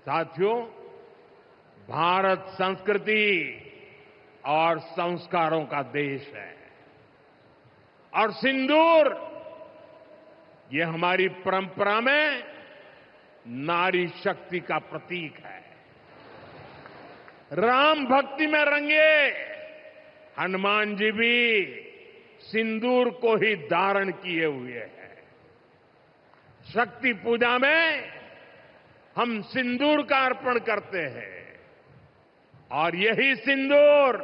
साथियों, भारत संस्कृति और संस्कारों का देश है और सिंदूर ये हमारी परंपरा में नारी शक्ति का प्रतीक है। राम भक्ति में रंगे हनुमान जी भी सिंदूर को ही धारण किए हुए हैं। शक्ति पूजा में हम सिंदूर का अर्पण करते हैं और यही सिंदूर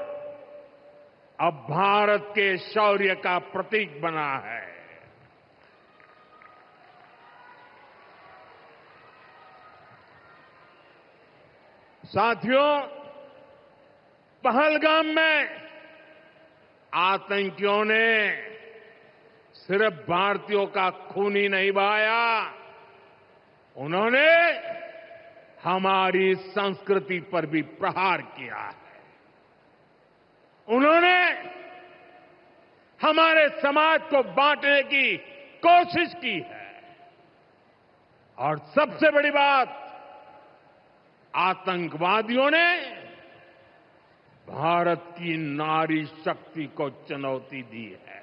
अब भारत के शौर्य का प्रतीक बना है। साथियों, पहलगाम में आतंकियों ने सिर्फ भारतीयों का खून ही नहीं बहाया, उन्होंने हमारी संस्कृति पर भी प्रहार किया है। उन्होंने हमारे समाज को बांटने की कोशिश की है और सबसे बड़ी बात, आतंकवादियों ने भारत की नारी शक्ति को चुनौती दी है।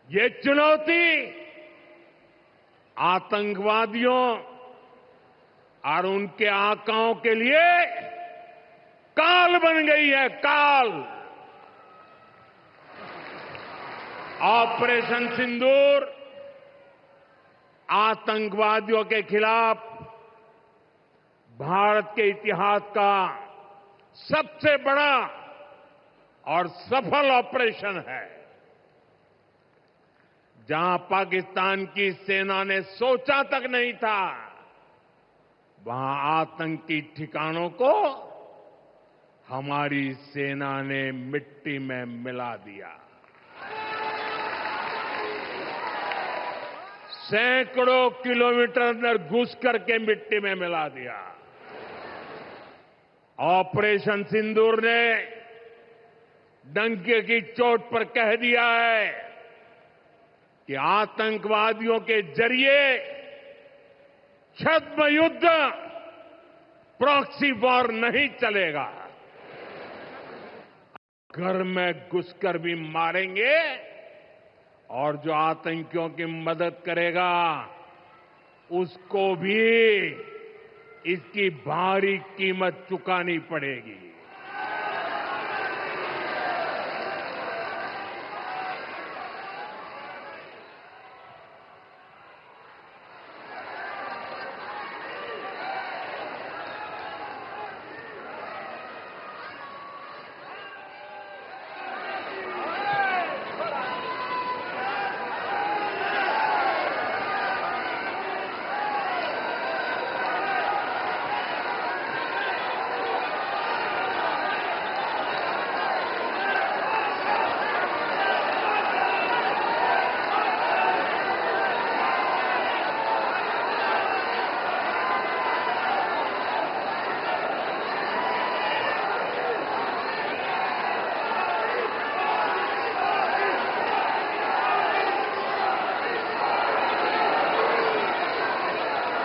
ये चुनौती आतंकवादियों और उनके आकाओं के लिए काल बन गई है, काल। ऑपरेशन सिंदूर आतंकवादियों के खिलाफ भारत के इतिहास का सबसे बड़ा और सफल ऑपरेशन है। जहां पाकिस्तान की सेना ने सोचा तक नहीं था, वहां आतंकी ठिकानों को हमारी सेना ने मिट्टी में मिला दिया। सैकड़ों किलोमीटर अंदर घुस करके मिट्टी में मिला दिया। ऑपरेशन सिंदूर ने डंके की चोट पर कह दिया है कि आतंकवादियों के जरिए छद्म युद्ध, प्रॉक्सी वॉर नहीं चलेगा। घर में घुसकर भी मारेंगे और जो आतंकियों की मदद करेगा उसको भी इसकी भारी कीमत चुकानी पड़ेगी।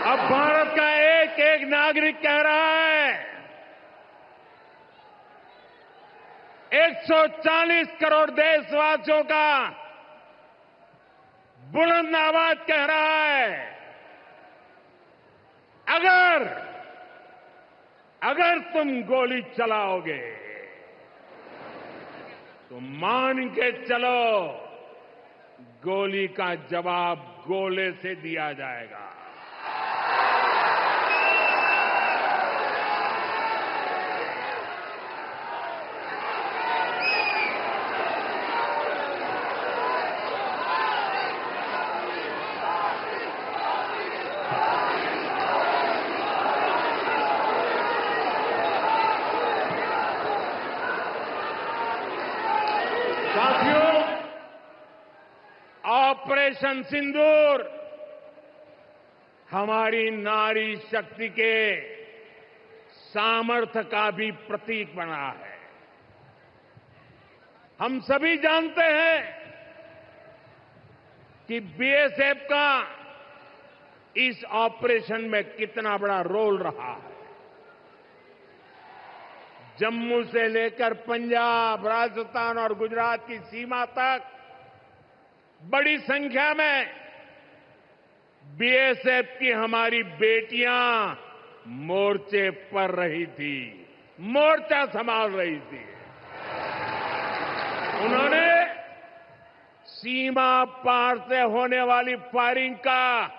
अब भारत का एक एक नागरिक कह रहा है, 140 करोड़ देशवासियों का बुलंद आवाज कह रहा है, अगर तुम गोली चलाओगे तो मान के चलो, गोली का जवाब गोले से दिया जाएगा। साथियों, ऑपरेशन सिंदूर हमारी नारी शक्ति के सामर्थ्य का भी प्रतीक बना है। हम सभी जानते हैं कि बीएसएफ का इस ऑपरेशन में कितना बड़ा रोल रहा है। जम्मू से लेकर पंजाब, राजस्थान और गुजरात की सीमा तक बड़ी संख्या में बीएसएफ की हमारी बेटियां मोर्चे पर रही थी, मोर्चा संभाल रही थी। उन्होंने सीमा पार से होने वाली फायरिंग का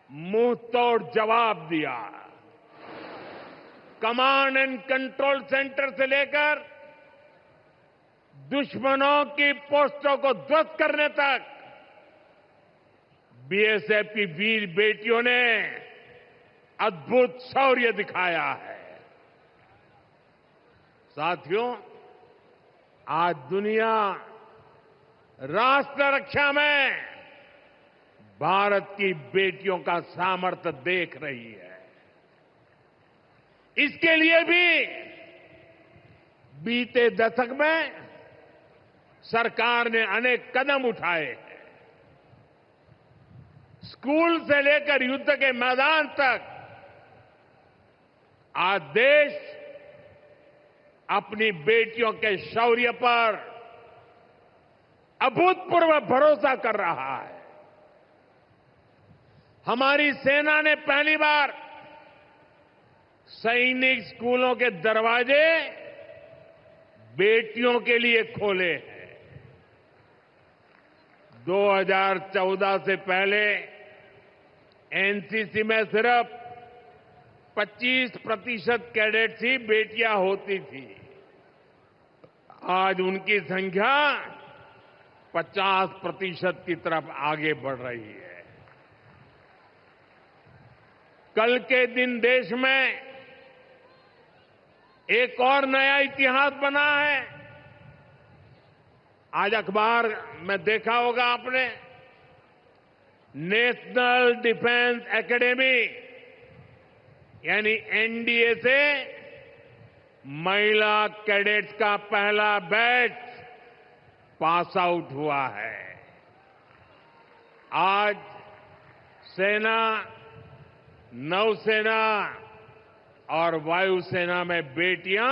मुंह तोड़ जवाब दिया। कमांड एंड कंट्रोल सेंटर से लेकर दुश्मनों की पोस्टों को ध्वस्त करने तक बीएसएफ की वीर बेटियों ने अद्भुत शौर्य दिखाया है। साथियों, आज दुनिया राष्ट्र रक्षा में भारत की बेटियों का सामर्थ्य देख रही है। इसके लिए भी बीते दशक में सरकार ने अनेक कदम उठाए हैं। स्कूल से लेकर युद्ध के मैदान तक आज देश अपनी बेटियों के शौर्य पर अभूतपूर्व भरोसा कर रहा है। हमारी सेना ने पहली बार सैनिक स्कूलों के दरवाजे बेटियों के लिए खोले हैं। 2014 से पहले एनसीसी में सिर्फ 25% कैडेट्स ही बेटियां होती थी। आज उनकी संख्या 50% की तरफ आगे बढ़ रही है। कल के दिन देश में एक और नया इतिहास बना है। आज अखबार में देखा होगा आपने, नेशनल डिफेंस एकेडमी यानी एनडीए से महिला कैडेट्स का पहला बैच पास आउट हुआ है। आज सेना, नौसेना और वायुसेना में बेटियां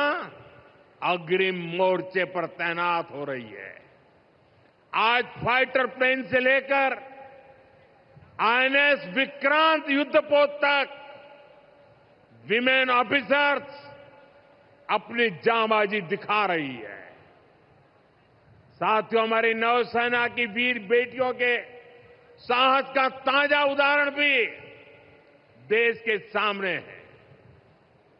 अग्रिम मोर्चे पर तैनात हो रही है। आज फाइटर प्लेन से लेकर आईएनएस विक्रांत युद्धपोत तक विमेन ऑफिसर्स अपनी जांबाजी दिखा रही है। साथियों, हमारी नौसेना की वीर बेटियों के साहस का ताजा उदाहरण भी देश के सामने है।